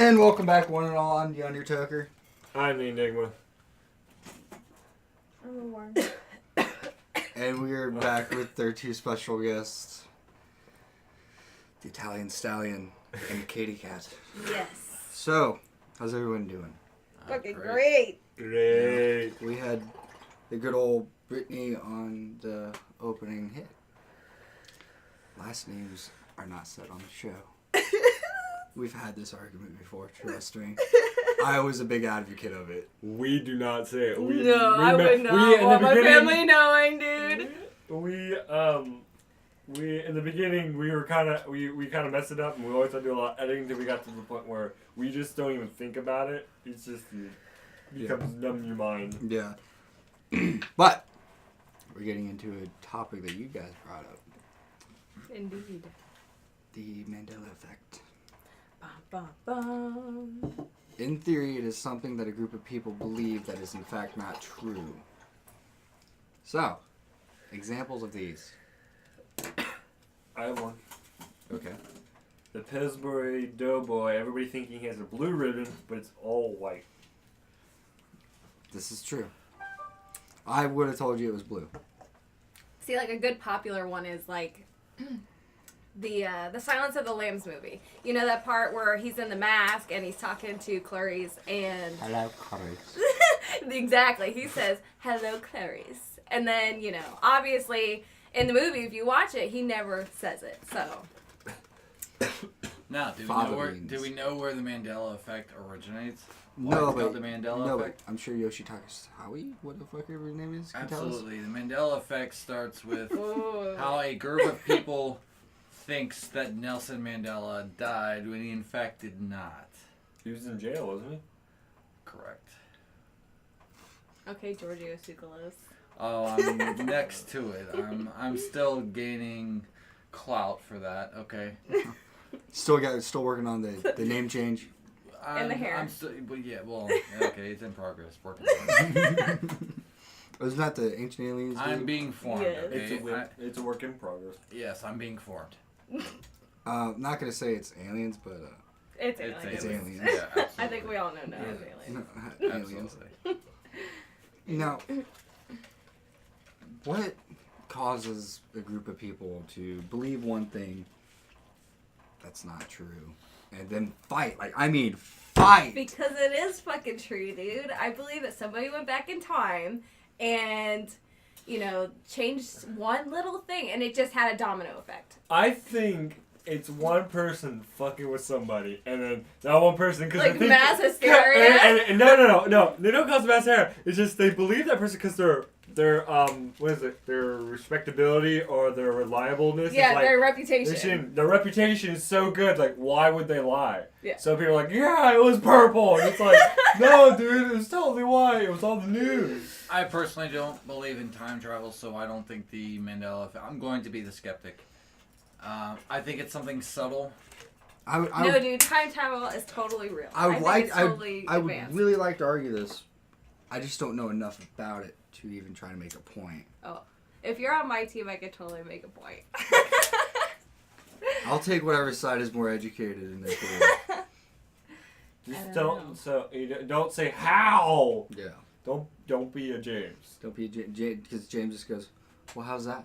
And welcome back, one and all. I'm Yonder Toker. I'm the Enigma. I'm a worm. And we're back with our two special guests, the Italian Stallion and the Katy Cat. Yes. So, how's everyone doing? Fucking great. Great. We had the good old Brittany on the opening hit. Last names are not said on the show. We've had this argument before, trust me. I was a big advocate of it. We do not say it. I would not want my family knowing, dude. We in the beginning we kind of messed it up, and we always had to do a lot of editing until we got to the point where we just don't even think about it. It's just it becomes numb in your mind. Yeah. But we're getting into a topic that you guys brought up. Indeed. The Mandela effect. Bum, bum, bum. In theory, it is something that a group of people believe that is in fact not true. So, examples of these. I have one. Okay. The Pillsbury Doughboy. Everybody thinking he has a blue ribbon, but it's all white. This is true. I would have told you it was blue. See, like a good popular one is like the Silence of the Lambs movie. You know that part where he's in the mask and he's talking to Clarice and Hello, Clarice. exactly. He says, "Hello, Clarice," and then obviously in the movie, if you watch it, he never says it. So. Now, do we know where the Mandela effect originates? No, but the Mandela effect. I'm sure Yoshitaka Howie, what the fuck her name is. Absolutely, the Mandela effect starts with how a group of people thinks that Nelson Mandela died when he in fact did not. He was in jail, wasn't he? Correct. Okay, Giorgio Tsoukalos. Oh, I'm next to it. I'm still gaining clout for that. Okay. Still working on the name change. And the hair. Okay, it's in progress. Working on it. Wasn't that the ancient aliens? I'm being formed. Yes. Okay. It's a work in progress. Yes, I'm being formed. Not gonna say it's aliens, but It's aliens. it's aliens. Yeah, absolutely. I think we all know now it's aliens. Aliens. Absolutely. Now, what causes a group of people to believe one thing that's not true, and then fight? Fight! Because it is fucking true, dude. I believe that somebody went back in time and, changed one little thing, and it just had a domino effect. I think it's one person fucking with somebody, and then that one person Like mass hysteria? And no, they don't cause mass hysteria. It's just they believe that person because their respectability or their reliableness. Yeah, is like, their reputation. Their reputation is so good. Like, why would they lie? Yeah. So people are like, yeah, it was purple, and it's like, no, dude, it was totally white. It was on the news. I personally don't believe in time travel, so I don't think the Mandela effect. I'm going to be the skeptic. I think it's something subtle. No, dude, time travel is totally real. I would advanced. really like to argue this. I just don't know enough about it to even try to make a point. Oh, if you're on my team, I could totally make a point. I'll take whatever side is more educated in their field. Just don't don't say how. Yeah. Don't be a James. Don't be a James, because James just goes, well, how's that?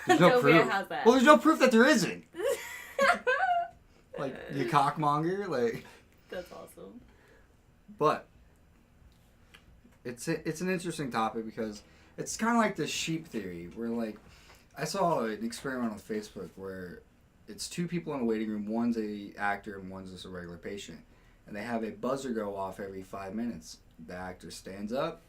There's no Don't proof. be a how's that? Well, there's no proof that there isn't. Like, you cockmonger, like. That's awesome. But it's an interesting topic because it's kind of like the sheep theory, where like I saw an experiment on Facebook where it's two people in a waiting room. One's a actor and one's just a regular patient, and they have a buzzer go off every 5 minutes. The actor stands up,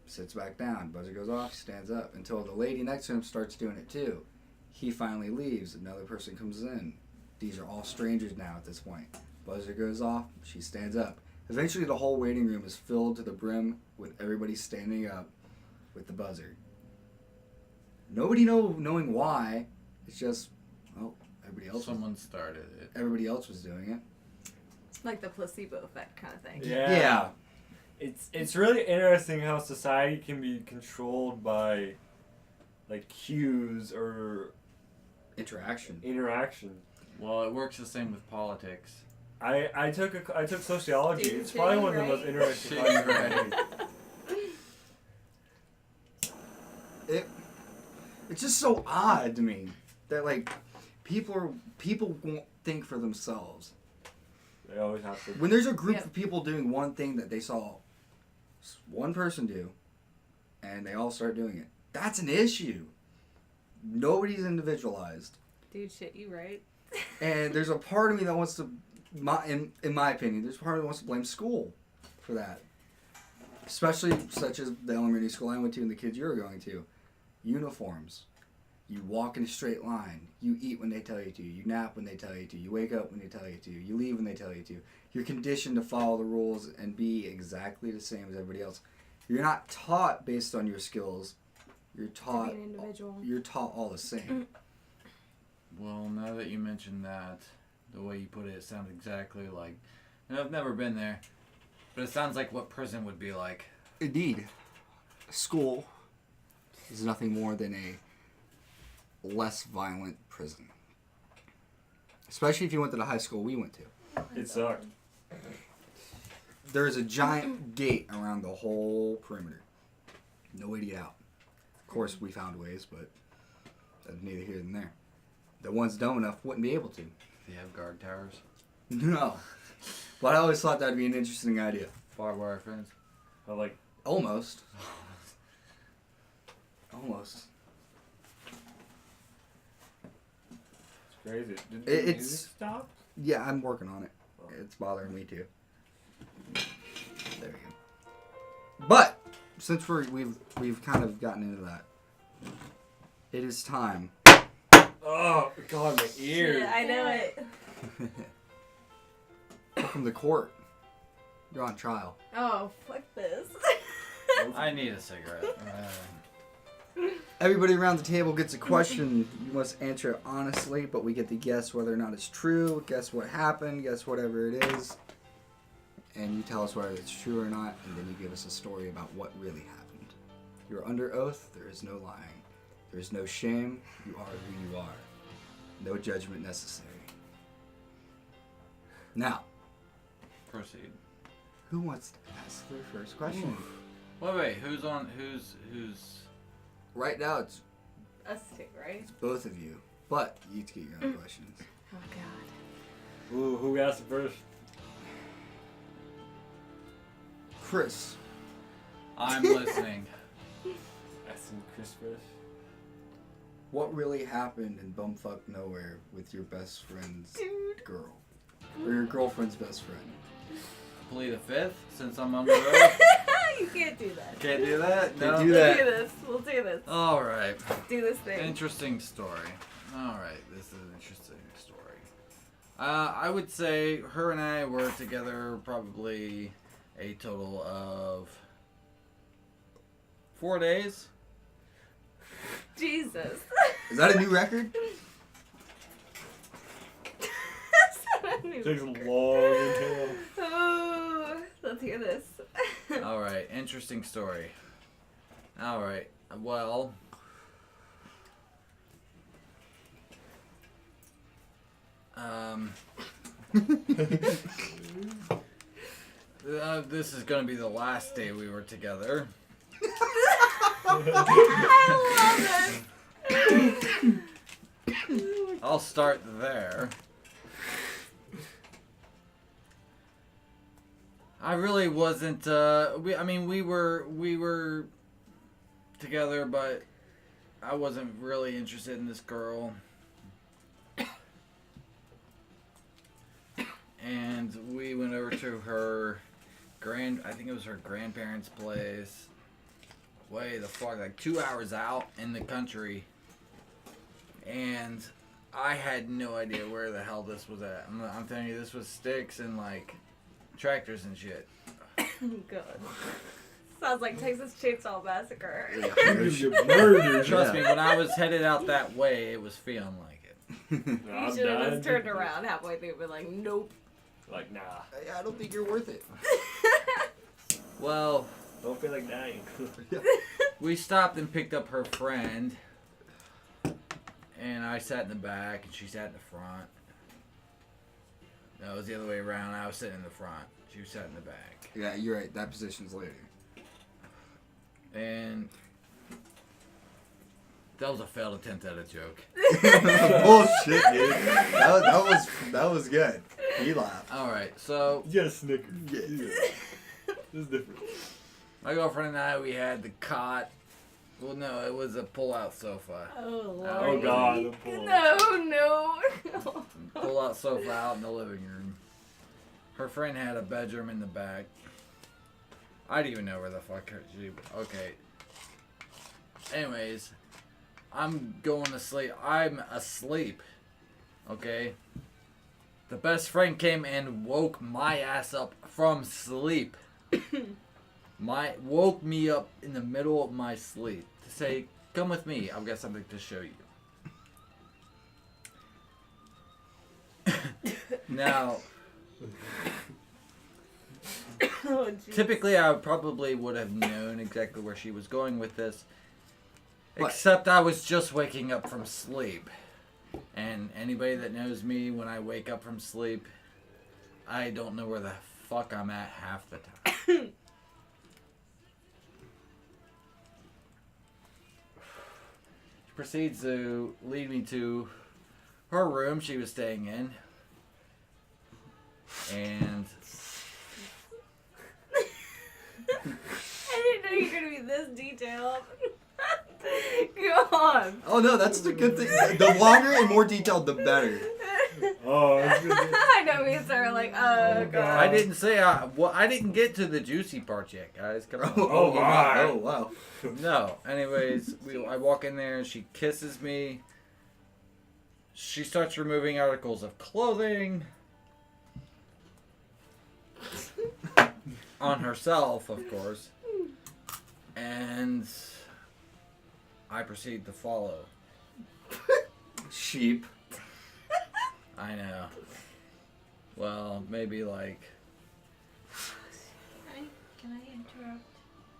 sits back down. Buzzer goes off, stands up until the lady next to him starts doing it too. He finally leaves. Another person comes in. These are all strangers now at this point. Buzzer goes off. She stands up. Eventually, the whole waiting room is filled to the brim with everybody standing up with the buzzer. Nobody knowing why. It's just, everybody else. Someone started it. Everybody else was doing it. Like the placebo effect kind of thing. Yeah. It's really interesting how society can be controlled by like cues or Interaction. interaction. Well, it works the same with politics. I took sociology. Dude, It's probably one of the right? most interesting classes Right. It's just so odd to me that like people won't think for themselves. They always have to. When there's a group Yep. of people doing one thing that they saw one person do, and they all start doing it, that's an issue. Nobody's individualized. Dude, shit, you right. And there's a part of me that wants to, in my opinion, there's a part of me that wants to blame school for that. Especially such as the elementary school I went to and the kids you were going to. Uniforms. You walk in a straight line. You eat when they tell you to. You nap when they tell you to. You wake up when they tell you to. You leave when they tell you to. You're conditioned to follow the rules and be exactly the same as everybody else. You're not taught based on your skills. You're taught. To be an individual. You're taught all the same. Well, now that you mentioned that, the way you put it, it sounds exactly like. And I've never been there, but it sounds like what prison would be like. Indeed. School is nothing more than a less violent prison. Especially if you went to the high school we went to. It sucked. There's a giant gate around the whole perimeter. No way to get out. Of course, we found ways, but that's neither here nor there. The ones dumb enough wouldn't be able to. They have guard towers, No. But I always thought that'd be an interesting idea. barbed wire fence. I like. Almost. Almost. It's crazy. Did It's- the music stop? Yeah, I'm working on it. It's bothering me too. There we go. But since we've kind of gotten into that, it is time. Oh God, my ears. Yeah, I know it. Welcome to court. You're on trial. Oh, fuck this. I need a cigarette. Everybody around the table gets a question. You must answer it honestly, but we get to guess whether or not it's true, guess what happened, guess whatever it is, and you tell us whether it's true or not, and then you give us a story about what really happened. You're under oath. There is no lying. There is no shame. You are who you are. No judgment necessary. Now, Proceed. who wants to ask their first question? Wait, who's on? Who's? Right now, it's Us two, right? both of you, but you each get your own questions. Oh, God. Ooh, who asked it first? Chris, I'm listening. Asking Chris first. what really happened in bumfuck nowhere with your best friend's Dude. girl? Or your girlfriend's best friend? Plead the fifth, since I'm under oath. You can't do that. Can't do that. No. do We'll that. do this. We'll do this. All right. Do this thing. Interesting story. All right, this is an interesting story. I would say her and I were together probably a total of 4 days. Jesus. Is that a new record? Takes a long tail. Oh, let's hear this. All right, interesting story. All right, well, this is gonna be the last day we were together. I love it. I'll start there. I really wasn't. We were together, but I wasn't really interested in this girl. And we went over to her I think it was her grandparents' place. Way the fuck, like 2 hours out in the country. And I had no idea where the hell this was at. I'm telling you, this was sticks and like tractors and shit. God. Sounds like Texas Chainsaw Massacre. You murdered. Trust me, when I was headed out that way, it was feeling like it. You should have just turned around halfway through and been like, nope. Like, nah. I don't think you're worth it. Well, Don't feel like dying. we stopped and picked up her friend. And I sat in the back and she sat in the front. No, it was the other way around. I was sitting in the front. She was sitting in the back. Yeah, you're right. That position's later. And that was a failed attempt at a joke. Bullshit, dude. That was good. He laughed. Alright, so Yes, Snickers. Yeah. This is different. my girlfriend and I, we had the cot. Well, no, it was a pull-out sofa. Oh, Lord. Oh, God. the No. Pull-out sofa out in the living room. Her friend had a bedroom in the back. I didn't even know where the fuck she... Okay. Anyways, I'm going to sleep. I'm asleep. Okay? The best friend came and woke my ass up from sleep. Woke me up in the middle of my sleep to say, come with me. I've got something to show you. Now... Oh, geez. Typically, I probably would have known exactly where she was going with this. What? Except I was just waking up from sleep. And anybody that knows me, when I wake up from sleep, I don't know where the fuck I'm at half the time. She proceeds to lead me to her room she was staying in. And... I didn't know you were going to be this detailed. Go on. Oh no, that's the good thing. The longer and more detailed, the better. Oh, that's good. I know me and Sarah are like, oh, God. I didn't say I didn't get to the juicy part yet, guys. Come on. Oh, my. Oh wow. No. Anyways, I walk in there and she kisses me. She starts removing articles of clothing on herself, of course, and I proceed to follow. Sheep. I know. Well, maybe like. Can I interrupt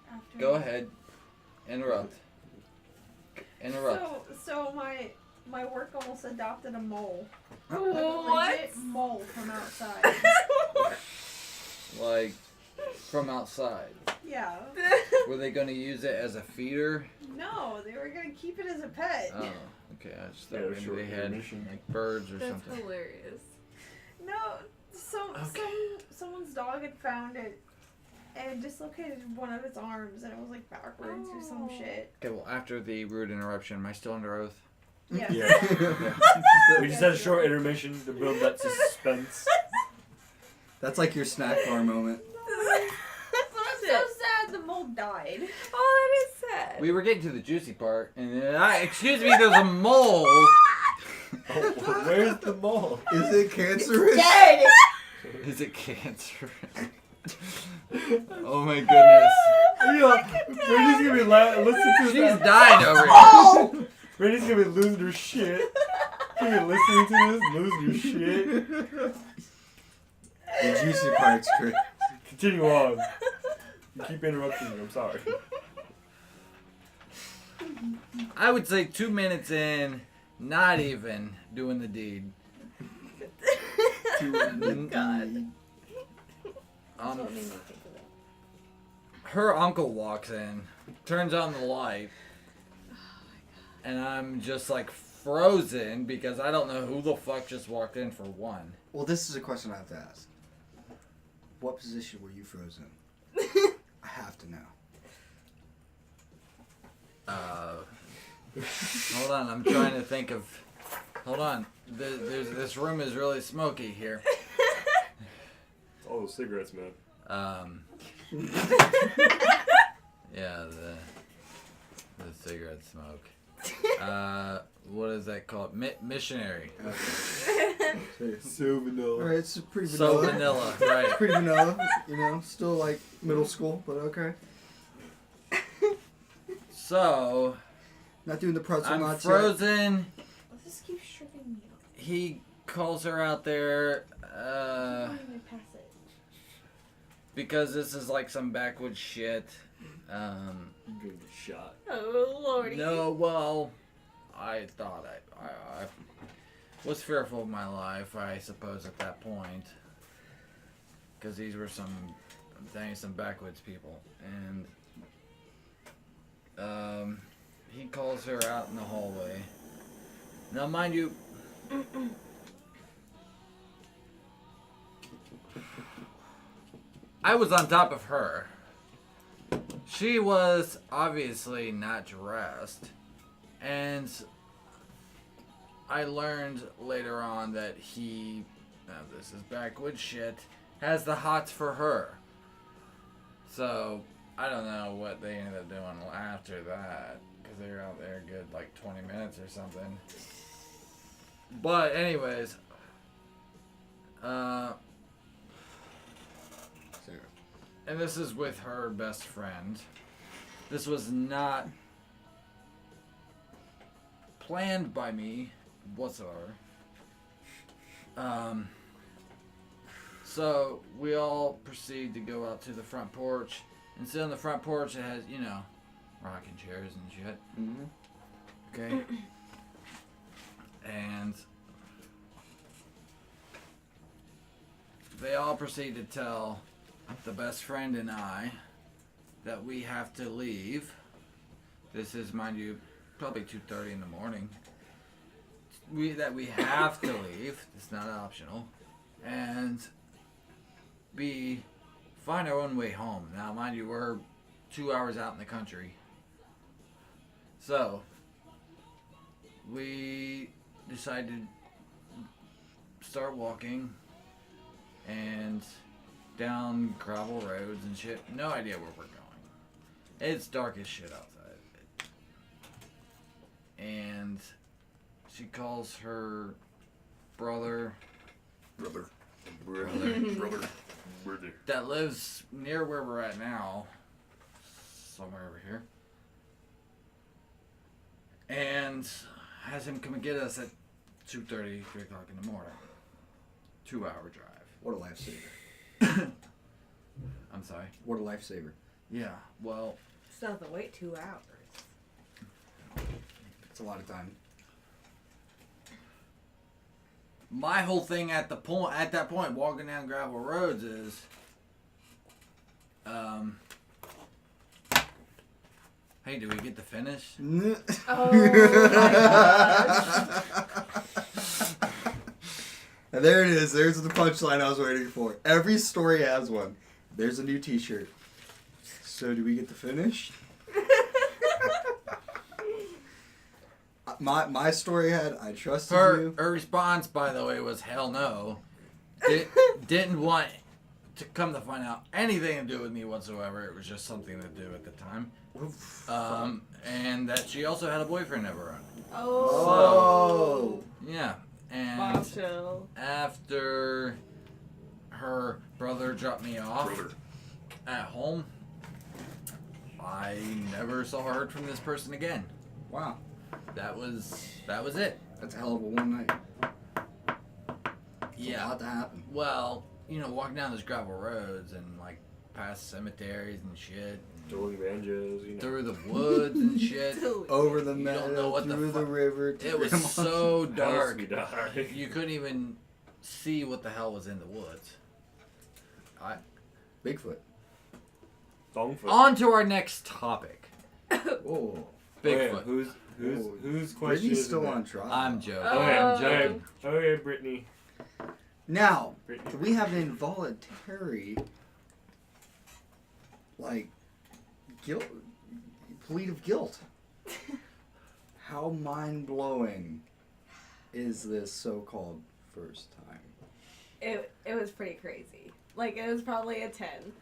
after? Go ahead. Interrupt. So my work almost adopted a mole. A What? legit mole from outside. Like, from outside. Yeah. Were they going to use it as a feeder? No, they were gonna keep it as a pet. Oh, okay. I just Yeah, thought maybe short they had intermission. like birds or That's something. hilarious. No, Okay. someone's dog had found it and dislocated one of its arms, and it was like backwards or some Oh. shit. Okay, well, after the rude interruption, am I still under oath? Yeah. Yeah. We just had a short intermission to build that suspense. That's like your snack bar moment. I'm so sad the mole died. Oh, that is sad. We were getting to the juicy part, and then, excuse me, there's a mole. Oh, where's the mole? Is it cancerous? Dead! Is it cancer? Oh my goodness. Brady's gonna be listen to She's that. died over here. Brady's gonna be losing her shit. She's gonna be listening to this, losing her shit. The juicy part's great. Continue on. You keep interrupting me, I'm sorry. I would say 2 minutes in, not even doing the deed. God. Her uncle walks in, turns on the light, and I'm just like frozen because I don't know who the fuck just walked in for one. Well, this is a question I have to ask. What position were you frozen? I have to know. Hold on, I'm trying to think of. Hold on, this room is really smoky here. Oh, cigarettes, man. Yeah, the cigarette smoke. What is that called? Missionary. So vanilla. Alright, it's pretty So vanilla. vanilla, right? Pretty vanilla, you know, still like middle school, but okay. So Not doing the pretzel I'm knots frozen. Let's just keep stripping me up. He calls her out there. How do I pass it? Because this is like some backwoods shit. You're gonna get shot. Oh, Lordy. No, well, I thought was fearful of my life, I suppose, at that point. Because these were some backwoods people. And he calls her out in the hallway. Now, mind you, I was on top of her. She was obviously not dressed. And I learned later on that he, now this is backwoods shit, has the hots for her. So, I don't know what they ended up doing after that. Because they were out there a good, 20 minutes or something. But, anyways. And this is with her best friend. This was not planned by me whatsoever. So we all proceed to go out to the front porch and sit on the front porch. It has, rocking chairs and shit. Mm-hmm. Okay. And they all proceed to tell the best friend and I that we have to leave. This is, mind you, probably 2:30 in the morning. That we have to leave. It's not optional. And find our own way home. Now, mind you, we're 2 hours out in the country. So, we decided to start walking and down gravel roads and shit. No idea where we're going. It's dark as shit outside. And she calls her brother that lives near where we're at now, somewhere over here, and has him come and get us at 2:30, 3 o'clock in the morning. 2 hour drive. What a lifesaver. I'm sorry. What a lifesaver. Yeah, well. Still have to wait 2 hours. It's a lot of time. My whole thing at that point, walking down gravel roads is, hey, did we get to finish? Oh my gosh. And there it is. There's the punchline I was waiting for. Every story has one. There's a new t-shirt. So do we get to finish? My story had, I trusted you. Her response, by the way, was hell no. Didn't want to come to find out anything to do with me whatsoever. It was just something to do at the time. And that she also had a boyfriend of her own. Oh. So, yeah. And Bombshell. after her brother dropped me off at home, I never saw or heard from this person again. Wow. That was it. That's a hell of a one night. Yeah. A lot to happen. Well, walking down those gravel roads and past cemeteries and shit. Throwing banjos, Through the woods and shit. Over the You don't know meadow, what the through the fuck- river. It was so dark. We die. You couldn't even see what the hell was in the woods. Bigfoot. Dongfoot. On to our next topic. Oh. Bigfoot. Whose question Brittany's is still it? on trial. I'm joking. Okay, I'm okay, joking. okay, Brittany. Now, Brittany. we have an involuntary, guilt, plea of guilt. How mind-blowing is this so-called first time? It was pretty crazy. It was probably a 10.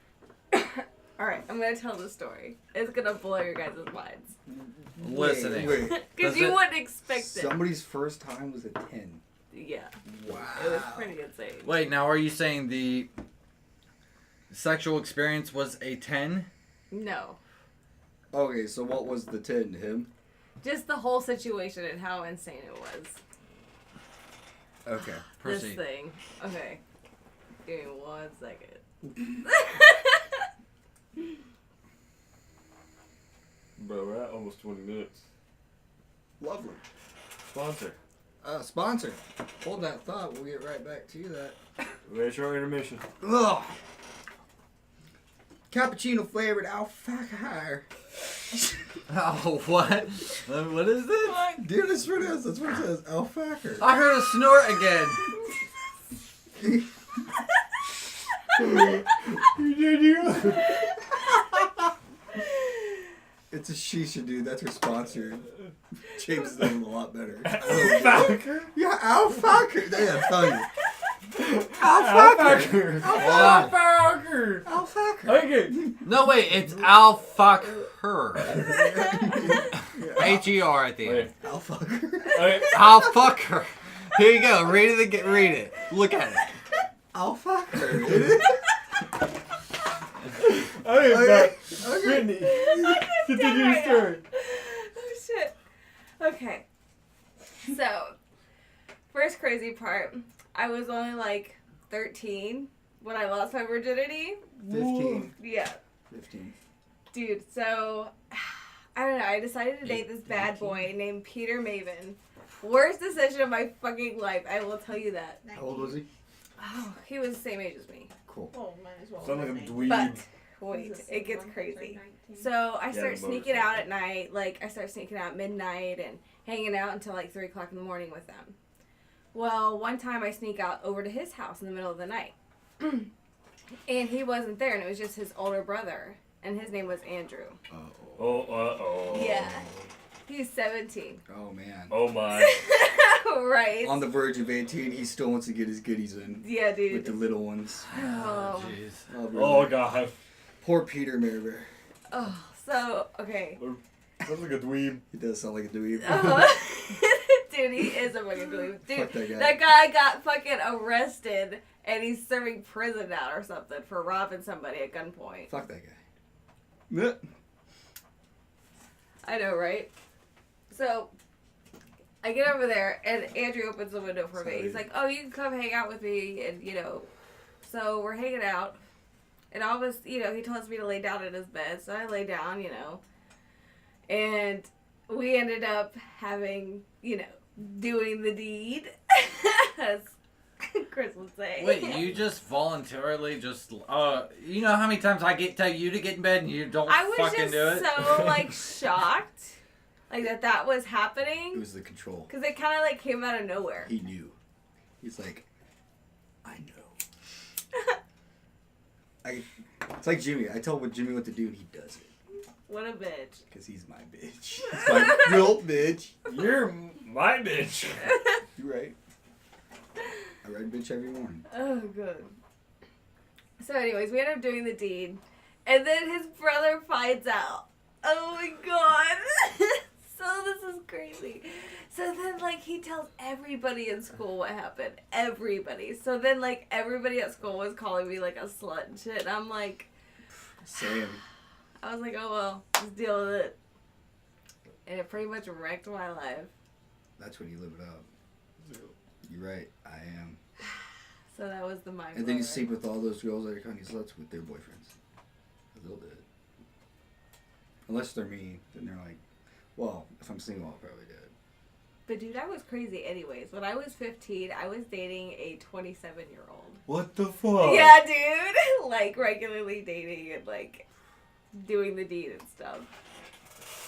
Alright, I'm gonna tell the story. It's gonna blow your guys' minds. Listening. Wait. Because you wouldn't expect it. Somebody's first time was a 10. Yeah. Wow. It was pretty insane. Wait, now are you saying the sexual experience was a 10? No. Okay, so what was the 10 to him? Just the whole situation and how insane it was. Okay. Proceed. This thing. Okay. Give me 1 second. Bro, we're at almost 20 minutes. Lovely. Sponsor. Sponsor. Hold that thought. We'll get right back to that. Very short intermission. Ugh. Cappuccino flavored alfalfa. Oh, what? What is this? Dude, that's what it is. That's what it says. Alfalfa. I heard a snort again. It's a shisha, dude. That's her sponsor. James is doing a lot better. Alfalfa? Yeah, alfalfa. Yeah, I'm telling you. Alfalfa. Alfalfa. Alfalfa. Okay. No, wait, it's Al fuck her. H-E-R at the end. Wait. Alfalfa. Okay. I'll fuck her. Here you go. Read it again. Read it. Look at it. Alfalfa. Okay, but Okay. Brittany, I continue can't your story. Oh shit. Okay. So, first crazy part. I was only like 13 when I lost my virginity. 15. Yeah. 15. Dude, so I don't know. I decided to date this bad boy named Peter Maven. Worst decision of my fucking life. I will tell you that. How old was he? Oh, he was the same age as me. Cool. Well, might as well. Sound like a Name. dweeb. But wait, it gets crazy. So I Yeah, start the sneaking out motorcycle. at night. Like I start sneaking out at midnight and hanging out until like 3 o'clock in the morning with them. Well, one time I sneak out over to his house in the middle of the night. And he wasn't there, and it was just his older brother. And his name was Andrew. Oh, uh-oh. Yeah. He's 17. Oh, man. Oh, my. Right. On the verge of 18, he still wants to get his goodies in. Yeah, dude. With the little ones. Oh. jeez. Oh, Oh, really. God. Poor Peter Maver. Oh, so, okay. Sounds like a dweeb. He does sound like a dweeb. Dude, he is a fucking dweeb. Dude, Fuck that guy. that guy got fucking arrested, and he's serving prison now or something for robbing somebody at gunpoint. Fuck that guy. I know, right? So, I get over there, and Andrew opens the window for me. Sorry. He's like, oh, you can come hang out with me, and, you know. So, we're hanging out, and all of us, you know, he tells me to lay down in his bed, so I lay down, you know. And we ended up having, you know, doing the deed, as Chris would say. Wait, you just voluntarily just, you know how many times I tell you to get in bed and you don't I was fucking just do it? so, like, shocked, like, that was It happening, was the control. because it kind of, like, came out of nowhere. He knew. He's like, I know. It's like Jimmy. I tell Jimmy what to do, and he does it. What a bitch. Because he's my bitch. He's my real bitch. You're my bitch. You're right. I ride bitch every morning. Oh, good. So, anyways, we end up doing the deed, and then his brother finds out. Oh my god. So this is crazy. So then, like, he tells everybody in school what happened. Everybody. So then, like, everybody at school was calling me, like, a slut and shit. And I'm like, Same. I was like, oh well, just deal with it. And it pretty much wrecked my life. That's when you live it up. You're right. I am. So that was the mind And then you blower. sleep with all those girls that are calling you sluts with their boyfriends. 'Cause they'll do it. Unless they're me, then they're like, well, if I'm single, I'll probably do it. But dude, I was crazy anyways. When I was 15, I was dating a 27-year-old. What the fuck? Yeah, dude. Like, regularly dating and, like, doing the deed and stuff.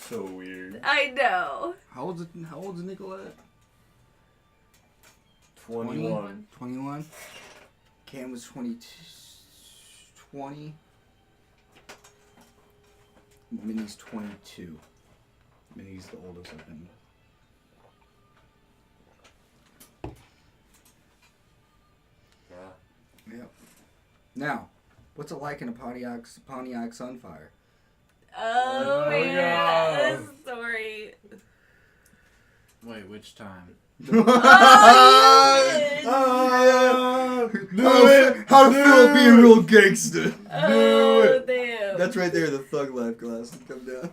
So weird. I know. How old's Nicolette? 21. 21. Cam was 20. Minnie's 22. Minnie's the oldest of them. Yeah. Yep. Now, what's it like in a Pontiac Sunfire? Oh, Oh, yeah. yeah. This story. Wait, which time? How to feel being real gangster. Oh, damn. That's right there, the thug life glasses come down.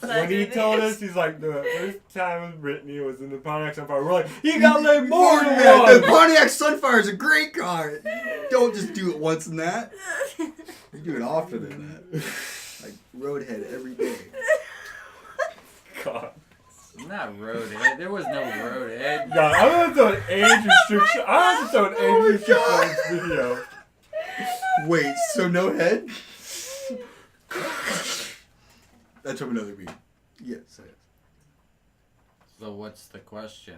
When he told us, he's like, the first time with Brittany was in the Pontiac Sunfire. We're like, he got laid more than Yeah, the once. Pontiac Sunfire is a great car. Don't just do it once in that. You do it often in that. Like roadhead every day. God. Not roadhead. There was no roadhead. God, I'm gonna throw an age restriction. I'm gonna throw an age restriction on this video. Wait, so no head? That's from another beat. Yes, it is. So what's the question?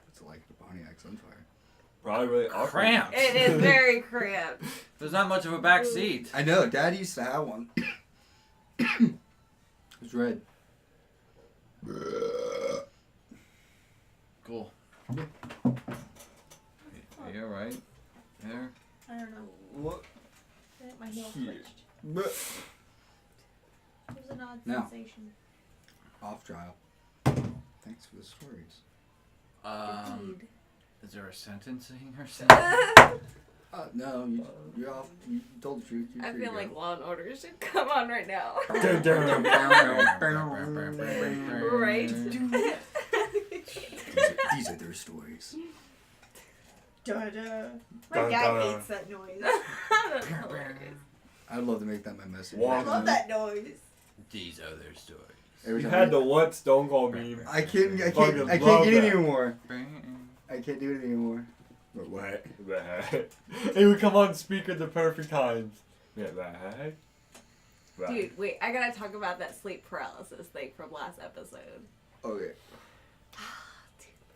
It's like the Pontiac Sunfire. Probably really awkward. Cramps. It is very cramped. There's not much of a back seat. I know, Dad used to have one. It was red. Cool. You alright? There? I don't know. What? My heel Here. twitched. But It was an odd Now. sensation. off trial. Thanks for the stories. Indeed. Is there a sentencing or something? No, you're off. You told the truth. You're I free feel to like go. Law and Order should come on right now. Right? These are their stories. Da-da. My Dun, dad dun. hates that noise. That's hilarious. I'd love to make that my message. Wow. I love that noise. These are their stories. Every You time had the what Stone Cold meme. I can't Fucking get love it that. anymore. I can't do it anymore. But what? It would come on speaker at the perfect times. Yeah, right. Dude, wait, I gotta talk about that sleep paralysis thing from last episode. Okay.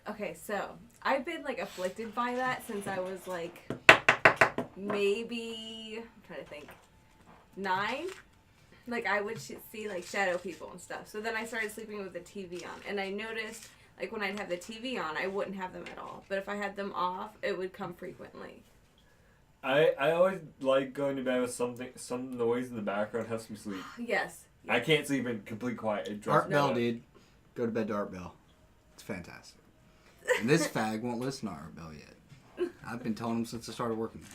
Okay, so I've been like afflicted by that since I was like maybe I'm trying to think 9. Like I would see like shadow people and stuff. So then I started sleeping with the TV on, and I noticed like when I'd have the TV on, I wouldn't have them at all. But if I had them off, it would come frequently. I always like going to bed with some noise in the background, helps me sleep. Yes. I can't sleep in complete quiet. It Art drives me Bell, nuts. dude. Go to bed to Art Bell. It's fantastic. And this fag won't listen to Art Bell yet. I've been telling him since I started working there.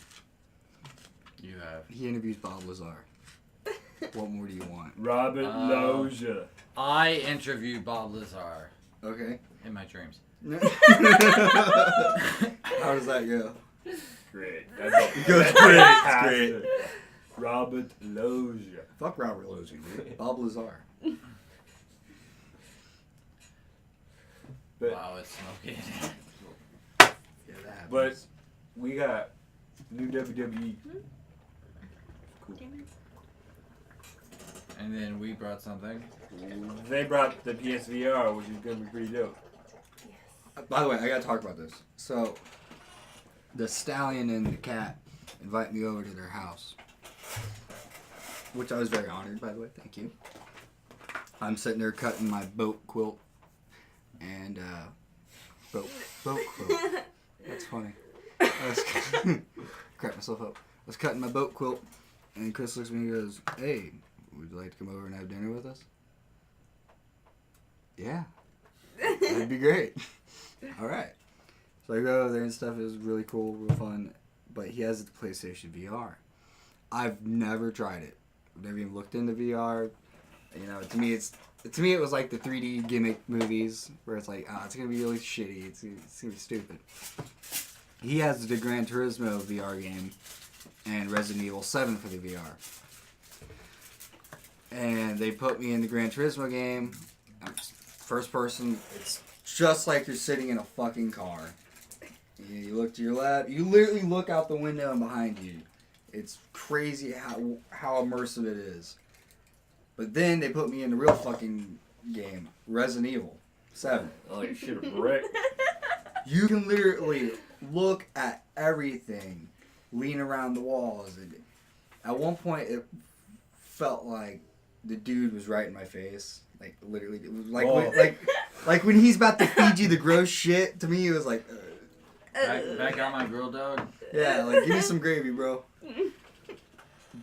You have. He interviews Bob Lazar. What more do you want? Robert Loggia. I interviewed Bob Lazar Okay. in my dreams. How does that go? Great. It goes great. It's great. Robert Loggia. Fuck Robert Loggia, dude. Bob Lazar. But, Wow, it's smoking. Yeah, that happens. but we got new WWE. Cool. And then we brought something. They brought the PSVR, which is gonna be pretty dope. By the way, I gotta talk about this. So, the stallion and the cat invite me over to their house, which I was very honored, by the way. Thank you. I'm sitting there cutting my boat quilt, and boat quilt. That's funny. I was crack myself up. I was cutting my boat quilt, and Chris looks at me and goes, "Hey, would you like to come over and have dinner with us?" Yeah, that'd be great. All right. So I go over there and stuff. It was really cool, real fun. But he has the PlayStation VR. I've never tried it. I've never even looked into VR. You know, to me it was like the 3D gimmick movies where it's like, it's gonna be really shitty. It's gonna be stupid. He has the Gran Turismo VR game and Resident Evil 7 for the VR. And they put me in the Gran Turismo game. First person, it's just like you're sitting in a fucking car. You look to your left, you literally look out the window and behind you. It's crazy how immersive it is. But then they put me in the real fucking game, Resident Evil 7. Oh, you shit a brick. You can literally look at everything, lean around the walls. And at one point, it felt like the dude was right in my face. Like, literally, it was like, like when he's about to feed you the gross shit, to me, it was like, Back out my grill dog. yeah, like, give me some gravy, bro.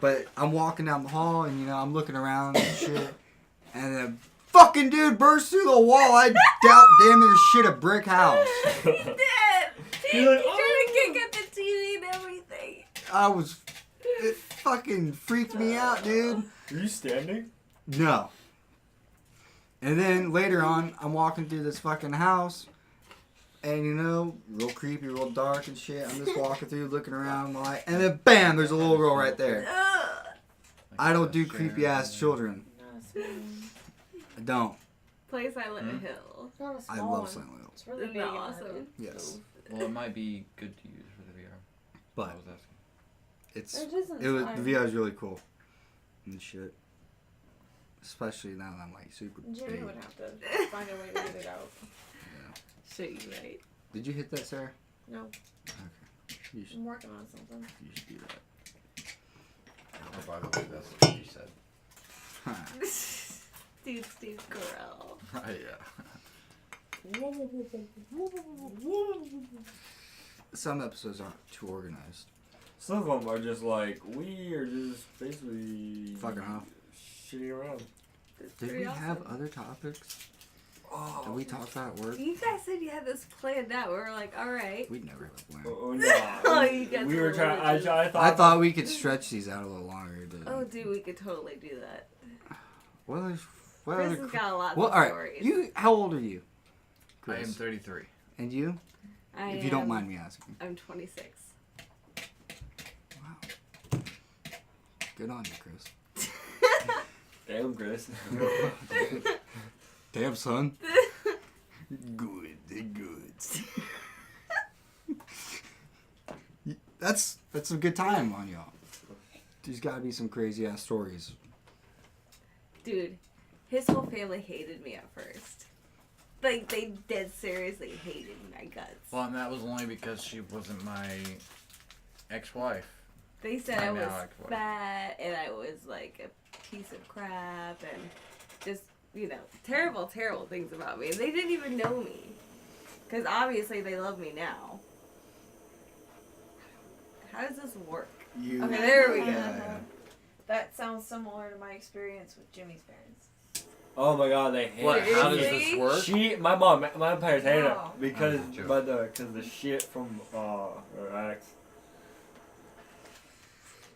But I'm walking down the hall, and, you know, I'm looking around and shit, and the fucking dude burst through the wall. I doubt damn near shit a brick house. He did! You're like, He tried to kick at the TV and everything. It fucking freaked me out, dude. Are you standing? No. And then later on, I'm walking through this fucking house, and you know, real creepy, real dark and shit. I'm just walking through, looking around, and then bam, there's a little girl right there. I don't do creepy ass children. I don't. play Silent Hmm? Hill. It's not a I small love one. Silent Hill. It's really Isn't big that and awesome? rugged. Yes, Well, it might be good to use for the VR. I but was asking. it's It isn't it was fire. the VR is really cool and shit. Especially now that I'm like super Jimmy big. would have to find a way to get it out. Show you right. Did you hit that, Sarah? No, Okay. You should, I'm working on something. you should do that. Oh, by the way, that's what she said. Dude, Steve Carell. Yeah. Some episodes aren't too organized. Some of them are just like, we are just basically Fucking off. shitting around. That's Did pretty we have awesome. other topics Oh, that we talked about at work? You guys said you had this planned out. We were like, all right. We'd never have planned. oh no. Oh, you guys we were were trying. I thought. I thought we could stretch these out a little longer. Oh, dude, we could totally do that. What other, what Chris other has got a lot well, of all right. stories. You, how old are you? I am Chris. 33. And you? I If you don't am- mind me asking. I'm 26. Wow. Good on you, Chris. Damn, Chris. Damn, son. Good. That's a good time on y'all. There's got to be some crazy ass stories. Dude, his whole family hated me at first. Like, they dead seriously hated my guts. Well, and that was only because she wasn't my ex-wife. They said I I know, was actually. fat and I was like a piece of crap and just, you know, terrible, terrible things about me. And they didn't even know me. Because obviously they love me now. How does this work? You, Okay, there we go. Yeah. That sounds similar to my experience with Jimmy's parents. Oh my god, they hate What? it. How does Seriously? this work? My parents hate Wow. it because Oh, joke. because the shit from her ex.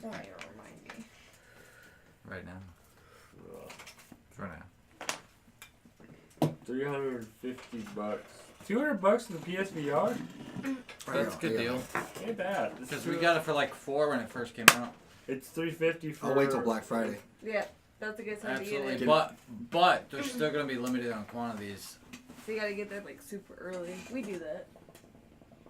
Don't even remind me. Right now. For now. $350. $200 for the PSVR? That's a good deal. Ain't bad. This Because is we good. got it for like $4 when it first came out. It's $350 for. I'll wait till Black Friday. Yeah, that's a good time to Absolutely. get it. But they're still going to be limited on quantities. So you gotta get there like super early. We do that.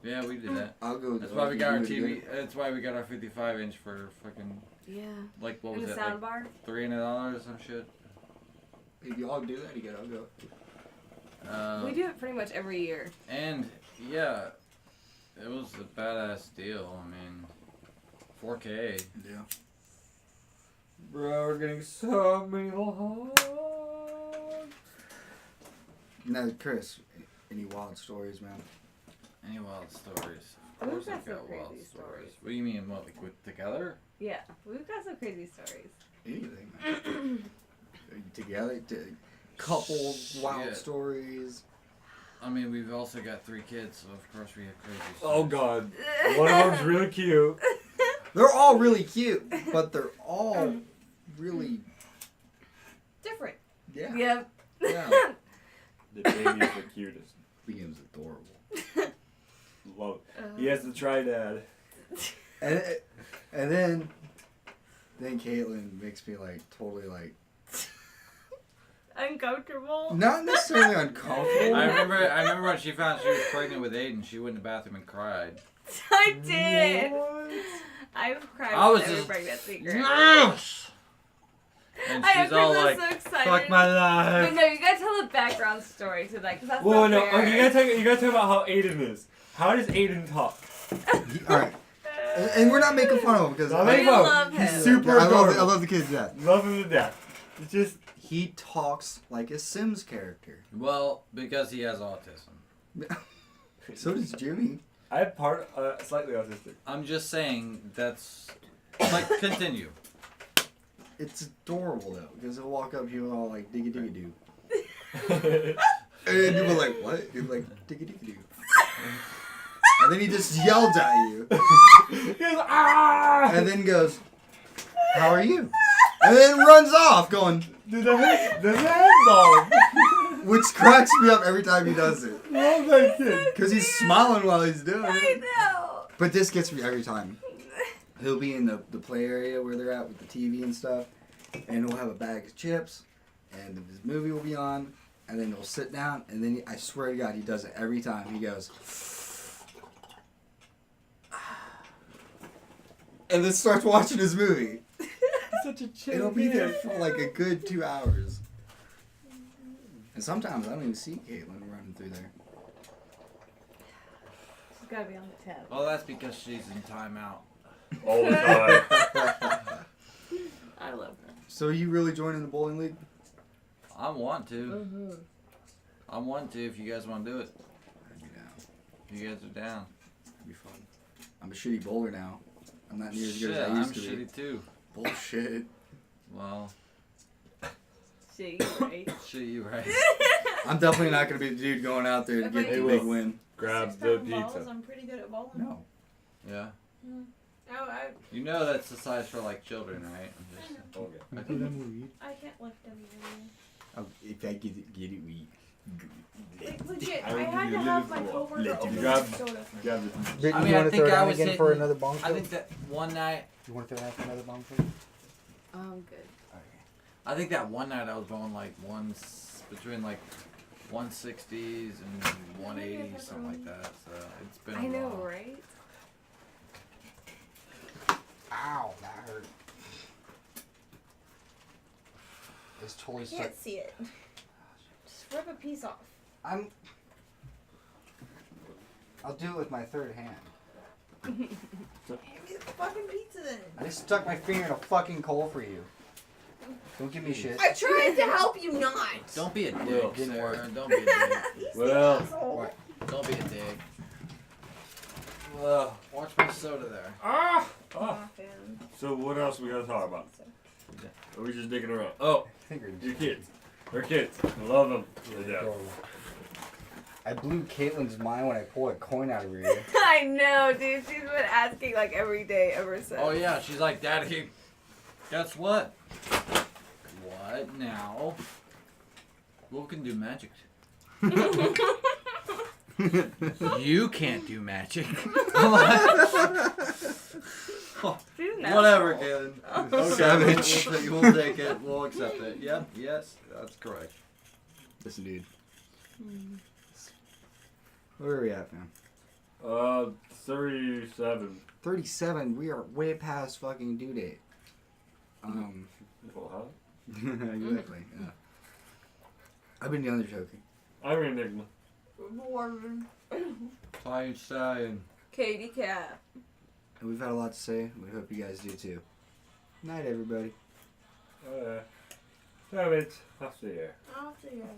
Yeah, we did that. I'll go. That's why we got our TV. That's why we got our 55-inch for fucking, Yeah. like, what In was the it? sound Like bar. $300 or some shit. If y'all do that again, I'll go. We do it pretty much every year. And, yeah, it was a badass deal. I mean, 4K. Yeah. Bro, we're getting so many hugs. Now, Chris, any wild stories, man? Any wild stories? Of We've course got I've got some wild crazy stories. stories. What do you mean, what, like with together? Yeah, we've got some crazy stories. Anything, man. Together, couple wild Shit. stories. I mean, we've also got 3 kids, so of course we have crazy Oh stories. god. One of them's really cute. They're all really cute, but they're all really, Different. yeah. Yep. Yeah. The baby's the cutest. Becomes adorable. Love it. He has the tridad. And then Caitlin makes me like totally like Uncomfortable. not necessarily uncomfortable. I remember when she found she was pregnant with Aiden, she went in the bathroom and cried. I did. What? I've cried I was with every just- pregnancy girl. Yes! And I she's know, all Chris like, was so excited. Fuck my But life. no, you gotta tell the background story to that, because that's Whoa, not no. fair. Okay, you gotta talk about how Aiden is. How does Aiden talk? All right, and we're not making fun of him because Not We making fun. love him. He's super I adorable. love the kids to death. Love him to death. It's just He talks like a Sims character. well, because he has autism. So does Jimmy. I have slightly autistic. I'm just saying that's like continue. It's adorable though because he'll walk up here all like diggy diggy doo, He's and you'll be like what? You'll be like diggy diggy doo, and then he just yells at you, ah! and then goes, "How are you?" And then runs off going, Dude, the head bulb. which cracks me up every time he does it Love that kid. because he's smiling while he's doing I it. know. But this gets me every time. He'll be in the play area where they're at with the TV and stuff, and he'll have a bag of chips, and his movie will be on, and then he'll sit down, and then I swear to God, he does it every time. He goes, and then starts watching his movie. Such a chill. It'll be there for like a good 2 hours. And sometimes I don't even see Caitlin running through there. She's gotta be on the tab. Oh, that's because she's in timeout. All the time. I love her. So you really joining the bowling league? I want to. Mm-hmm. I want to if you guys want to do it. I'd be down. If you guys are down. It'd be fun. I'm a shitty bowler now. I'm not near as good Shit, as I I'm used to be. shitty too. Bullshit. Well, Shit, you're right. shit, you right. I'm definitely not going to be the dude going out there to If get I the do big this- win. Grab 6 the pound balls, pizza. I'm pretty good at bowling. No. Yeah. No, You know that's the size for like children, right? I'm just, Okay. I can't lift anything. Oh, if I get it, we. Like, legit, I I will had give to you a have little my bit coworker more. open Grab- the soda. Grab the I Brittany, mean, you I want to think throw it I down was again for hitting- another bong I fill? think that one night, You want to throw down for another bong fill? Good. I think that one night I was going like between like 160s and 180, something like that. So it's been a I know, while. right? Ow, that hurt. It's totally I stuck. can't see it. Just rip a piece off. I'll do it with my third hand. Hand me the fucking pizza then. I just stuck my finger in a fucking coal for you. Don't give me shit. I tried to help you not. Don't be a dick, Well, didn't Sarah. work. Don't be a dick. He's Well, the asshole. What? Don't be a dick. Watch my soda there. Ah! I'm Ah. not a fan. So what else we gotta talk about? Are we just digging around? Oh, Fingers. your kids. Her kids. I love them. Yeah. I blew Caitlin's mind when I pulled a coin out of her ear. I know, dude. She's been asking like every day ever since. Oh yeah, she's like, Daddy, guess what? What now? Well, we can do magic. You can't do magic. She's an Whatever, asshole. Kaylin. Okay, Savage. We'll take it. We'll accept it. Yep. Yes, that's correct. Listen, dude. Where are we at, man? 37. 37. We are way past fucking due date. Well, huh? Exactly. Yeah. I've been the Undertaker. I'm an enigma. Warren. Flying Stallion. Katie Cat. And we've had a lot to say. We hope you guys do too. Night, everybody. Damn it. I'll see you. I'll see you.